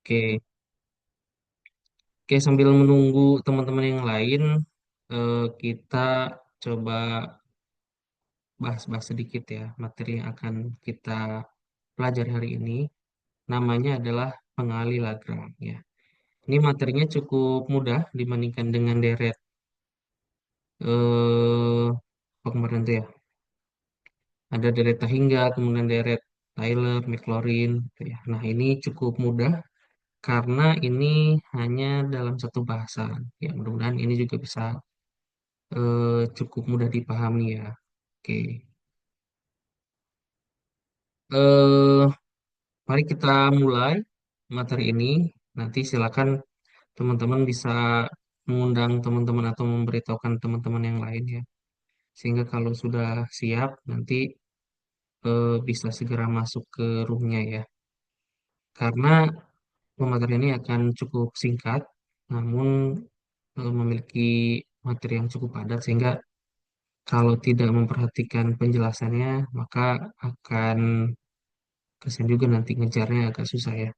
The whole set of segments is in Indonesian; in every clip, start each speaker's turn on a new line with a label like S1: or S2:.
S1: Oke, oke sambil menunggu teman-teman yang lain, kita coba bahas-bahas sedikit ya materi yang akan kita pelajari hari ini. Namanya adalah pengali Lagrange ya. Ini materinya cukup mudah dibandingkan dengan deret apa kemarin tuh ya. Ada deret Tahingga, kemudian deret Tyler, Maclaurin, gitu ya. Nah ini cukup mudah karena ini hanya dalam satu bahasan. Ya mudah-mudahan ini juga bisa cukup mudah dipahami ya. Oke, eh mari kita mulai materi ini. Nanti silakan teman-teman bisa mengundang teman-teman atau memberitahukan teman-teman yang lain ya. Sehingga kalau sudah siap, nanti bisa segera masuk ke roomnya ya. Karena pematerian ini akan cukup singkat, namun memiliki materi yang cukup padat sehingga kalau tidak memperhatikan penjelasannya, maka akan kasihan juga nanti ngejarnya agak susah ya.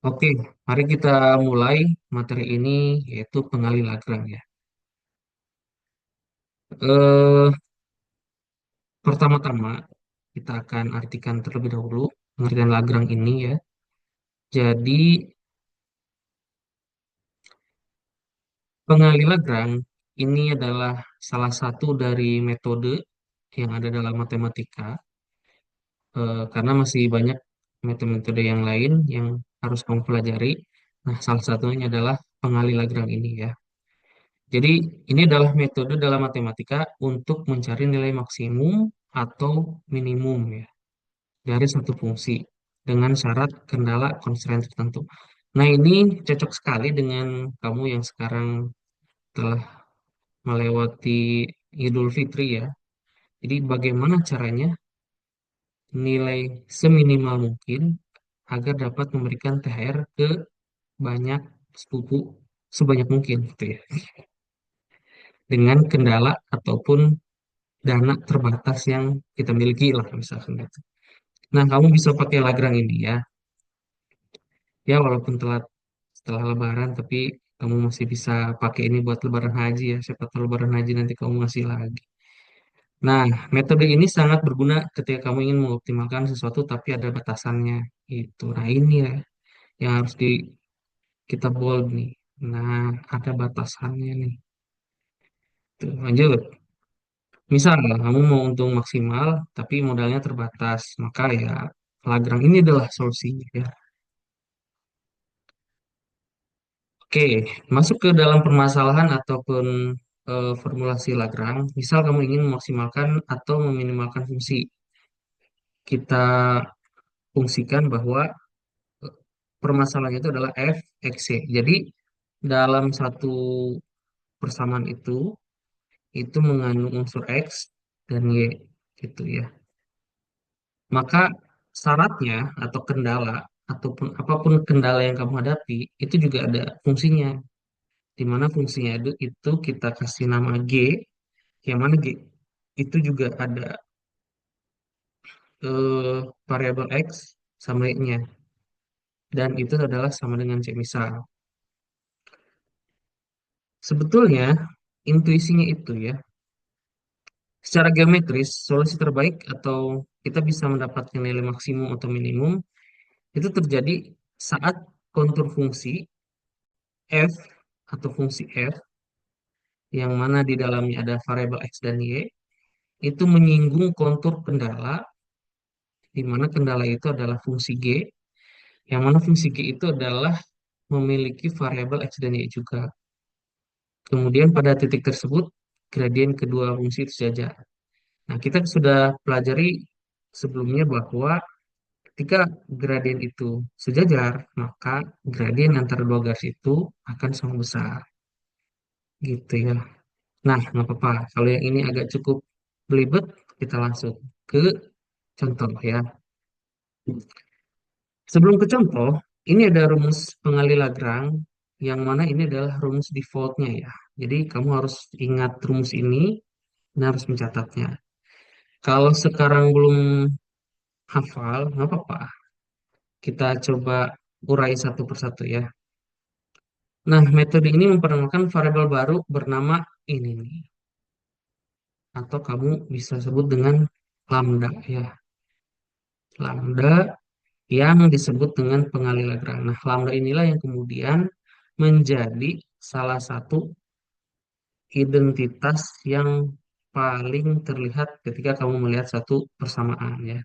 S1: Oke, mari kita mulai materi ini yaitu pengali Lagrange ya. Eh, Pertama-tama kita akan artikan terlebih dahulu pengertian Lagrange ini ya. Jadi pengali Lagrange ini adalah salah satu dari metode yang ada dalam matematika karena masih banyak metode-metode yang lain yang harus kamu pelajari. Nah, salah satunya adalah pengali Lagrange ini ya. Jadi, ini adalah metode dalam matematika untuk mencari nilai maksimum atau minimum ya dari satu fungsi dengan syarat kendala constraint tertentu. Nah, ini cocok sekali dengan kamu yang sekarang telah melewati Idul Fitri ya. Jadi, bagaimana caranya nilai seminimal mungkin agar dapat memberikan THR ke banyak sepupu sebanyak mungkin gitu ya. Dengan kendala ataupun dana terbatas yang kita miliki lah misalkan gitu. Nah, kamu bisa pakai Lagrange ini ya. Ya, walaupun telat setelah Lebaran, tapi kamu masih bisa pakai ini buat Lebaran Haji ya. Siapa tahu Lebaran Haji nanti kamu ngasih lagi. Nah, metode ini sangat berguna ketika kamu ingin mengoptimalkan sesuatu tapi ada batasannya. Itu. Nah, ini ya yang harus kita bold nih. Nah, ada batasannya nih. Tuh, lanjut. Misal kamu mau untung maksimal tapi modalnya terbatas, maka ya Lagrange ini adalah solusinya ya. Oke, masuk ke dalam permasalahan ataupun formulasi Lagrange. Misal kamu ingin memaksimalkan atau meminimalkan fungsi. Kita fungsikan bahwa eh, permasalahannya itu adalah f, x, y. Jadi dalam satu persamaan itu mengandung unsur x dan y gitu ya. Maka syaratnya atau kendala ataupun apapun kendala yang kamu hadapi itu juga ada fungsinya. Di mana fungsinya itu kita kasih nama G, yang mana G itu juga ada variabel X sama Y-nya. Dan itu adalah sama dengan C misal. Sebetulnya intuisinya itu ya, secara geometris solusi terbaik atau kita bisa mendapatkan nilai maksimum atau minimum itu terjadi saat kontur fungsi f atau fungsi f yang mana di dalamnya ada variabel x dan y itu menyinggung kontur kendala di mana kendala itu adalah fungsi g yang mana fungsi g itu adalah memiliki variabel x dan y juga. Kemudian pada titik tersebut gradien kedua fungsi itu sejajar. Nah, kita sudah pelajari sebelumnya bahwa ketika gradien itu sejajar, maka gradien antara dua garis itu akan sama besar. Gitu ya. Nah, nggak apa-apa. Kalau yang ini agak cukup belibet, kita langsung ke contoh ya. Sebelum ke contoh, ini ada rumus pengali Lagrange yang mana ini adalah rumus defaultnya ya. Jadi kamu harus ingat rumus ini dan harus mencatatnya. Kalau sekarang belum hafal, nggak apa-apa. Kita coba urai satu persatu ya. Nah, metode ini memperkenalkan variabel baru bernama ini nih, atau kamu bisa sebut dengan lambda ya. Lambda yang disebut dengan pengalih Lagrange. Nah, lambda inilah yang kemudian menjadi salah satu identitas yang paling terlihat ketika kamu melihat satu persamaan ya.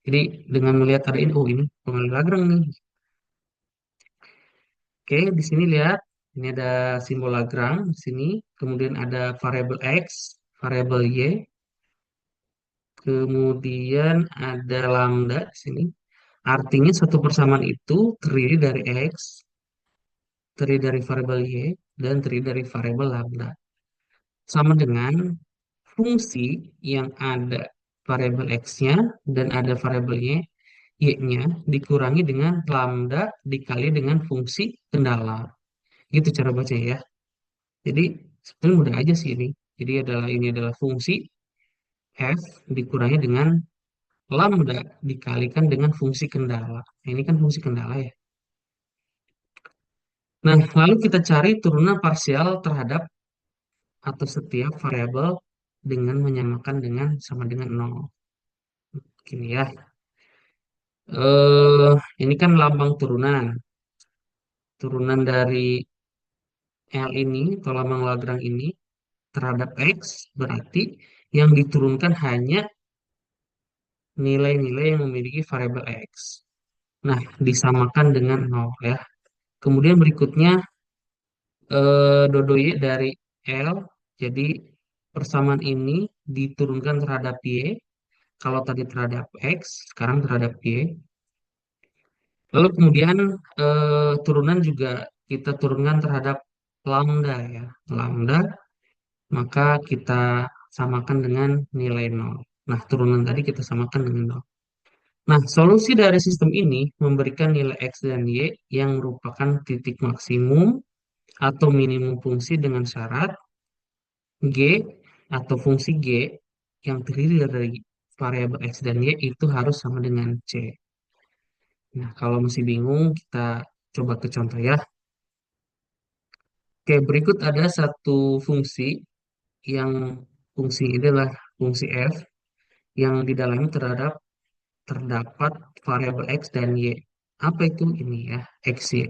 S1: Jadi dengan melihat ada ini, oh ini pengalih Lagrange nih. Oke, di sini lihat, ini ada simbol Lagrange di sini, kemudian ada variabel X, variabel Y, kemudian ada lambda di sini. Artinya satu persamaan itu terdiri dari X, terdiri dari variabel Y, dan terdiri dari variabel lambda. Sama dengan fungsi yang ada variabel X-nya dan ada variabel Y-nya dikurangi dengan lambda dikali dengan fungsi kendala. Gitu cara bacanya ya. Jadi sebenarnya mudah aja sih ini. Jadi ini adalah fungsi f dikurangi dengan lambda dikalikan dengan fungsi kendala. Nah, ini kan fungsi kendala ya. Nah, lalu kita cari turunan parsial terhadap atau setiap variabel dengan menyamakan dengan sama dengan nol. Gini ya. Ini kan lambang turunan. Turunan dari L ini atau lambang Lagrange ini terhadap X berarti yang diturunkan hanya nilai-nilai yang memiliki variabel X. Nah, disamakan dengan nol ya. Kemudian berikutnya Dodo Y dari L. Jadi persamaan ini diturunkan terhadap Y. Kalau tadi terhadap X, sekarang terhadap Y. Lalu kemudian turunan juga kita turunkan terhadap lambda ya. Lambda, maka kita samakan dengan nilai nol. Nah, turunan tadi kita samakan dengan nol. Nah, solusi dari sistem ini memberikan nilai X dan Y yang merupakan titik maksimum atau minimum fungsi dengan syarat G atau fungsi G yang terdiri dari variabel X dan Y itu harus sama dengan C. Nah, kalau masih bingung, kita coba ke contoh ya. Oke, berikut ada satu fungsi yang fungsi ini adalah fungsi f yang di dalamnya terdapat variabel X dan Y. Apa itu ini ya, X, Y.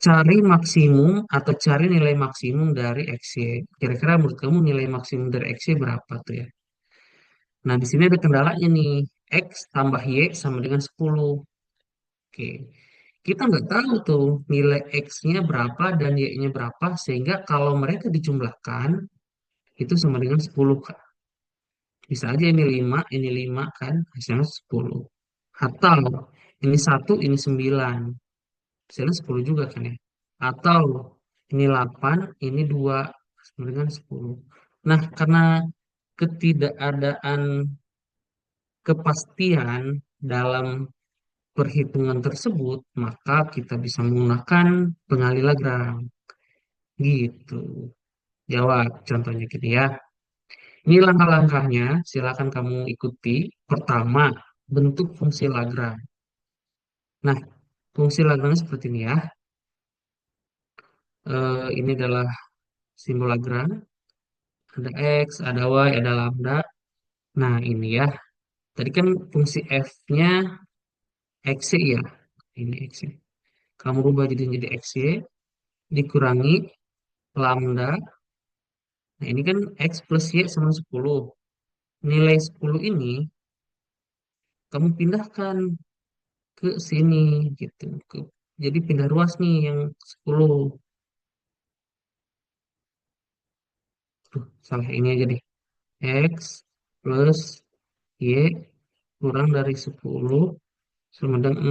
S1: Cari maksimum atau cari nilai maksimum dari XY. Kira-kira menurut kamu nilai maksimum dari XY berapa tuh ya? Nah, di sini ada kendalanya nih. X tambah Y sama dengan 10. Oke. Kita nggak tahu tuh nilai X-nya berapa dan Y-nya berapa. Sehingga kalau mereka dijumlahkan, itu sama dengan 10 kan. Bisa aja ini 5, ini 5 kan. Hasilnya 10. Atau ini 1, ini 9. Hasilnya 10 juga kan ya. Atau ini 8, ini 2 sama dengan 10. Nah, karena ketidakadaan kepastian dalam perhitungan tersebut, maka kita bisa menggunakan pengalih Lagrange. Gitu. Jawab contohnya gitu ya. Ini langkah-langkahnya, silakan kamu ikuti. Pertama, bentuk fungsi Lagrange. Nah, fungsi Lagrange seperti ini ya. Ini adalah simbol Lagrange. Ada X, ada Y, ada lambda. Nah, ini ya. Tadi kan fungsi F-nya XY ya. Ini XY. Kamu rubah jadi XY. Dikurangi lambda. Nah, ini kan X plus Y sama 10. Nilai 10 ini kamu pindahkan ke sini gitu. Jadi pindah ruas nih yang 10. Tuh, salah ini aja deh. X plus Y kurang dari 10 sama dengan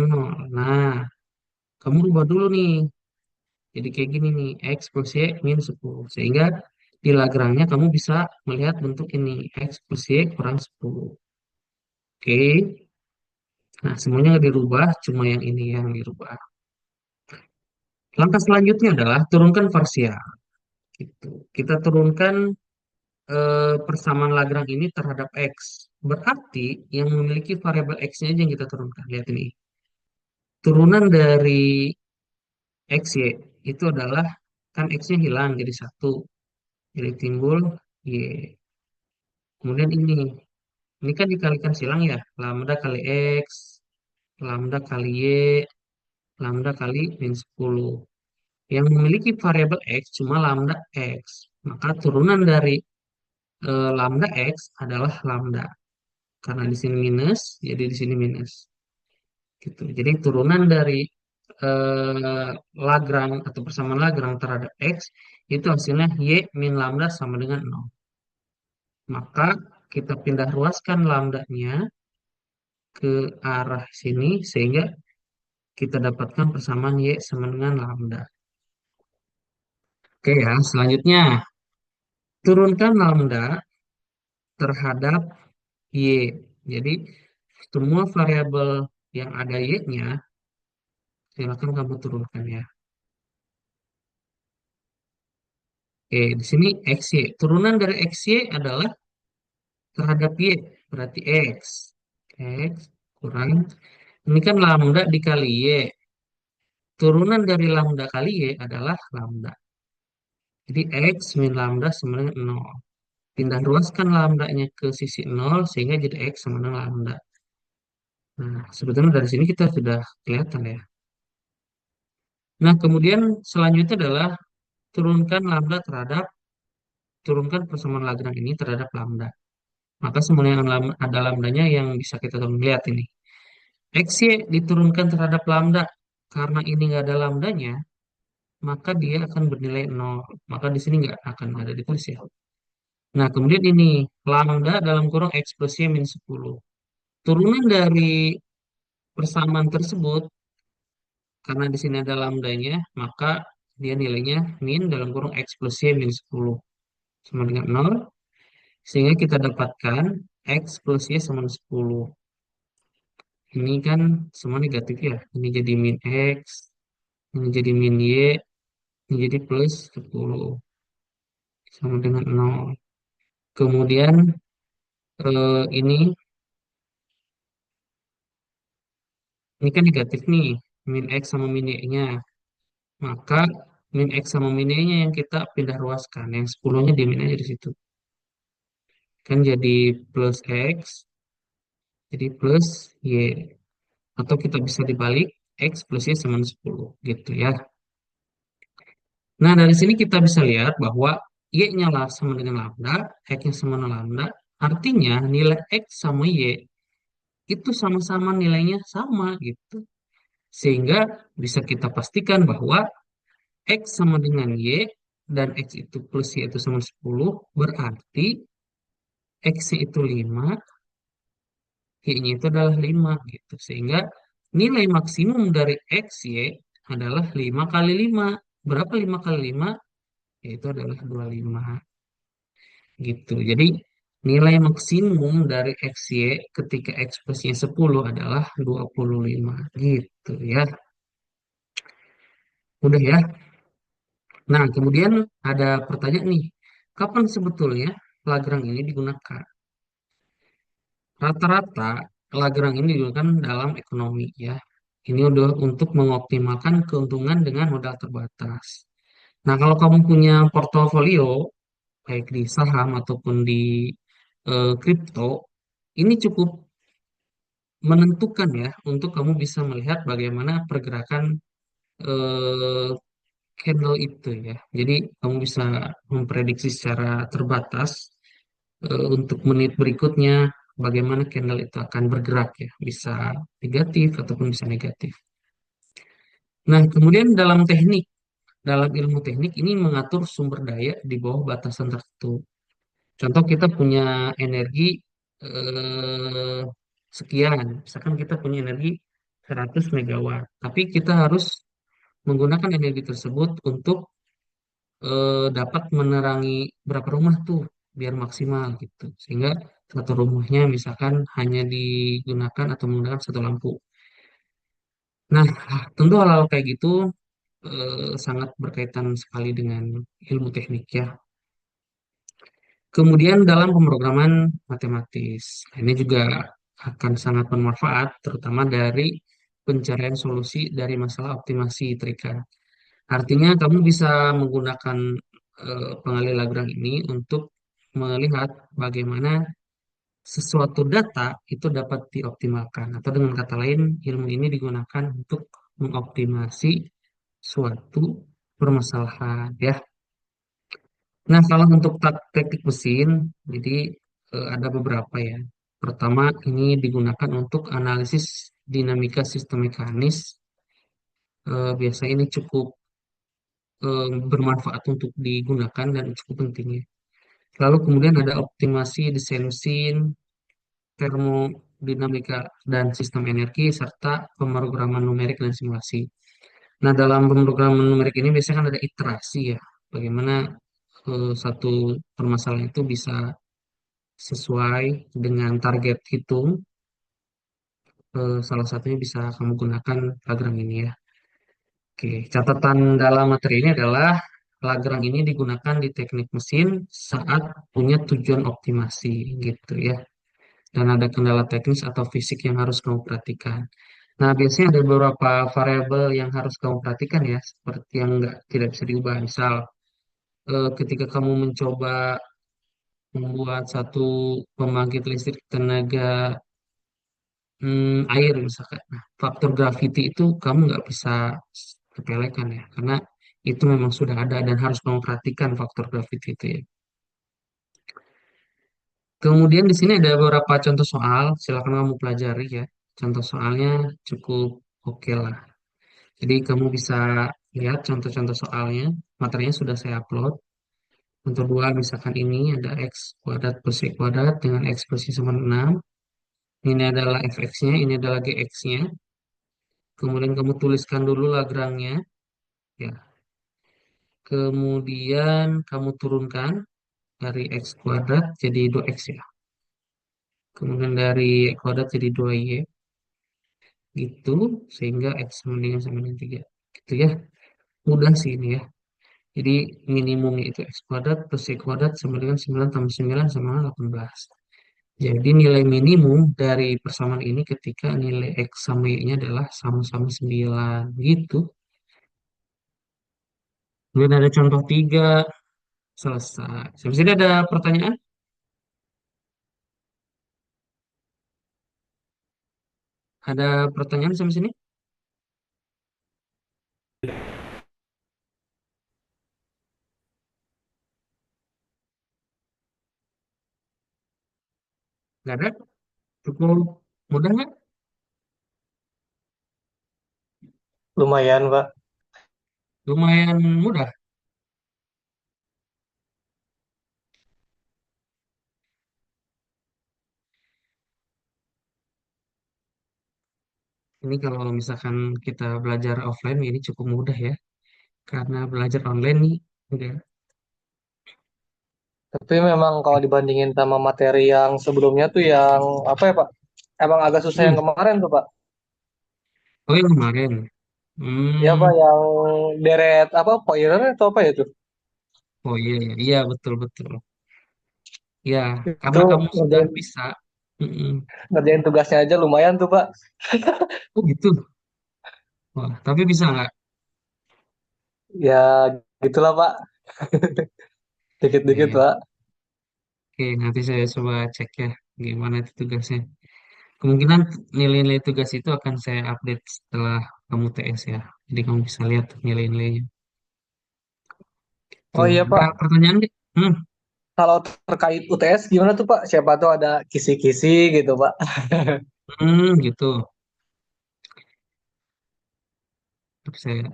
S1: 0. Nah, kamu rubah dulu nih. Jadi kayak gini nih, X plus Y minus 10. Sehingga di Lagrange kamu bisa melihat bentuk ini, X plus Y kurang 10. Oke, nah semuanya nggak dirubah, cuma yang ini yang dirubah. Langkah selanjutnya adalah turunkan parsial. Gitu. Kita turunkan persamaan Lagrange ini terhadap X. Berarti yang memiliki variabel X-nya aja yang kita turunkan. Lihat ini. Turunan dari X, Y itu adalah, kan X-nya hilang jadi satu. Jadi timbul Y. Kemudian ini kan dikalikan silang ya. Lambda kali X, lambda kali Y, lambda kali min 10. Yang memiliki variabel X cuma lambda X. Maka turunan dari lambda X adalah lambda. Karena di sini minus, jadi di sini minus. Gitu. Jadi turunan dari eh, Lagrange atau persamaan Lagrange terhadap X itu hasilnya Y min lambda sama dengan 0. Maka kita pindah ruaskan lambdanya ke arah sini sehingga kita dapatkan persamaan Y sama dengan lambda. Oke ya, selanjutnya turunkan lambda terhadap Y. Jadi semua variabel yang ada Y-nya silakan kamu turunkan ya. Oke, di sini XY. Turunan dari XY adalah terhadap Y, berarti X. X kurang. Ini kan lambda dikali Y. Turunan dari lambda kali Y adalah lambda. Jadi X min lambda sama dengan 0. Pindah ruaskan lambdanya ke sisi 0 sehingga jadi X sama dengan lambda. Nah, sebetulnya dari sini kita sudah kelihatan ya. Nah, kemudian selanjutnya adalah turunkan lambda terhadap, turunkan persamaan Lagrange ini terhadap lambda. Maka semuanya yang ada lambdanya yang bisa kita lihat ini. XY diturunkan terhadap lambda. Karena ini nggak ada lambdanya, maka dia akan bernilai 0. Maka di sini nggak akan ada ditulis ya. Nah, kemudian ini lambda dalam kurung X plus Y min 10. Turunan dari persamaan tersebut, karena di sini ada lambdanya, maka dia nilainya min dalam kurung X plus Y min 10. Sama dengan 0. Sehingga kita dapatkan X plus Y sama 10. Ini kan semua negatif ya. Ini jadi min X, ini jadi min Y, ini jadi plus 10 sama dengan 0. Kemudian ini kan negatif nih, min X sama min Y-nya. Maka min X sama min Y-nya yang kita pindah ruaskan. Yang 10-nya di min aja di situ. Kan jadi plus X, jadi plus Y. Atau kita bisa dibalik, X plus Y sama 10. Gitu ya. Nah, dari sini kita bisa lihat bahwa Y-nya lah sama dengan lambda, X-nya sama dengan lambda. Artinya nilai X sama Y itu sama-sama nilainya sama gitu. Sehingga bisa kita pastikan bahwa X sama dengan Y dan X itu plus Y itu sama 10 berarti X itu 5, Y-nya itu adalah 5 gitu. Sehingga nilai maksimum dari X, Y adalah 5 kali 5. Berapa 5 kali 5? Yaitu adalah 25 gitu. Jadi nilai maksimum dari XY ketika X plusnya 10 adalah 25 gitu ya. Udah ya. Nah, kemudian ada pertanyaan nih. Kapan sebetulnya Lagrange ini digunakan? Rata-rata Lagrange ini digunakan dalam ekonomi ya. Ini udah untuk mengoptimalkan keuntungan dengan modal terbatas. Nah, kalau kamu punya portofolio baik di saham ataupun di kripto, ini cukup menentukan ya untuk kamu bisa melihat bagaimana pergerakan eh, candle itu ya. Jadi kamu bisa memprediksi secara terbatas untuk menit berikutnya bagaimana candle itu akan bergerak ya. Bisa negatif ataupun bisa negatif. Nah, kemudian dalam ilmu teknik ini mengatur sumber daya di bawah batasan tertentu. Contoh kita punya energi eh, sekian, misalkan kita punya energi 100 megawatt, tapi kita harus menggunakan energi tersebut untuk dapat menerangi berapa rumah tuh biar maksimal gitu. Sehingga satu rumahnya misalkan hanya digunakan atau menggunakan satu lampu. Nah, tentu hal-hal kayak gitu sangat berkaitan sekali dengan ilmu teknik ya. Kemudian dalam pemrograman matematis, nah, ini juga akan sangat bermanfaat, terutama dari pencarian solusi dari masalah optimasi trika. Artinya kamu bisa menggunakan pengalih Lagrange ini untuk melihat bagaimana sesuatu data itu dapat dioptimalkan. Atau dengan kata lain, ilmu ini digunakan untuk mengoptimasi suatu permasalahan, ya. Nah, kalau untuk teknik mesin, jadi ada beberapa ya. Pertama, ini digunakan untuk analisis dinamika sistem mekanis. Biasanya ini cukup bermanfaat untuk digunakan dan cukup penting ya. Lalu kemudian ada optimasi desain mesin, termodinamika dan sistem energi, serta pemrograman numerik dan simulasi. Nah, dalam pemrograman numerik ini biasanya kan ada iterasi ya. Bagaimana satu permasalahan itu bisa sesuai dengan target hitung. Salah satunya bisa kamu gunakan Lagrange ini ya. Oke, catatan dalam materi ini adalah Lagrange ini digunakan di teknik mesin saat punya tujuan optimasi gitu ya. Dan ada kendala teknis atau fisik yang harus kamu perhatikan. Nah, biasanya ada beberapa variabel yang harus kamu perhatikan ya, seperti yang tidak bisa diubah. Misal, ketika kamu mencoba membuat satu pembangkit listrik tenaga air misalkan. Nah, faktor gravity itu kamu nggak bisa sepelekan ya, karena itu memang sudah ada dan harus kamu perhatikan faktor gravity itu ya. Kemudian di sini ada beberapa contoh soal, silakan kamu pelajari ya. Contoh soalnya cukup oke lah. Jadi kamu bisa lihat contoh-contoh soalnya, materinya sudah saya upload. Contoh dua, misalkan ini ada x kuadrat plus y kuadrat dengan ekspresi sama 6. Ini adalah fx-nya, ini adalah gx-nya. Kemudian kamu tuliskan dulu Lagrange-nya. Ya, kemudian kamu turunkan dari x kuadrat jadi 2x ya. Kemudian dari y kuadrat jadi 2y gitu sehingga x sama dengan 3. Gitu ya. Mudah sih ini ya. Jadi minimumnya itu x kuadrat plus y kuadrat sama dengan 9 tambah 9 sama dengan 18. Jadi nilai minimum dari persamaan ini ketika nilai x sama y-nya adalah sama-sama 9 gitu. Kemudian ada contoh 3 selesai. Sampai sini ada pertanyaan? Ada pertanyaan sampai sini? Nggak ada? Cukup mudah nggak?
S2: Lumayan, Pak.
S1: Lumayan mudah. Ini kalau misalkan kita belajar offline ini cukup mudah ya. Karena belajar online nih enggak.
S2: Tapi memang kalau dibandingin sama materi yang sebelumnya tuh yang apa ya, Pak? Emang agak susah
S1: Hmm.
S2: yang kemarin tuh, Pak.
S1: Oh yang kemarin.
S2: Ya, Pak,
S1: Hmm.
S2: yang deret apa Poirer atau apa ya tuh?
S1: Oh iya, iya, iya betul betul. Ya,
S2: Itu
S1: karena kamu sudah
S2: ngerjain,
S1: bisa. Mm-mm.
S2: ngerjain tugasnya aja lumayan tuh, Pak.
S1: Oh gitu. Wah, tapi bisa nggak?
S2: Ya, gitulah, Pak. Dikit-dikit,
S1: Oke,
S2: Pak.
S1: oke, nanti saya coba cek ya gimana itu tugasnya. Kemungkinan nilai-nilai tugas itu akan saya update setelah kamu TS ya. Jadi kamu bisa lihat nilai-nilainya.
S2: Oh
S1: Tuh,
S2: iya,
S1: ada
S2: Pak.
S1: pertanyaan nggak?
S2: Kalau terkait UTS gimana tuh, Pak? Siapa tuh ada kisi-kisi gitu, Pak.
S1: Gitu. Tapi saya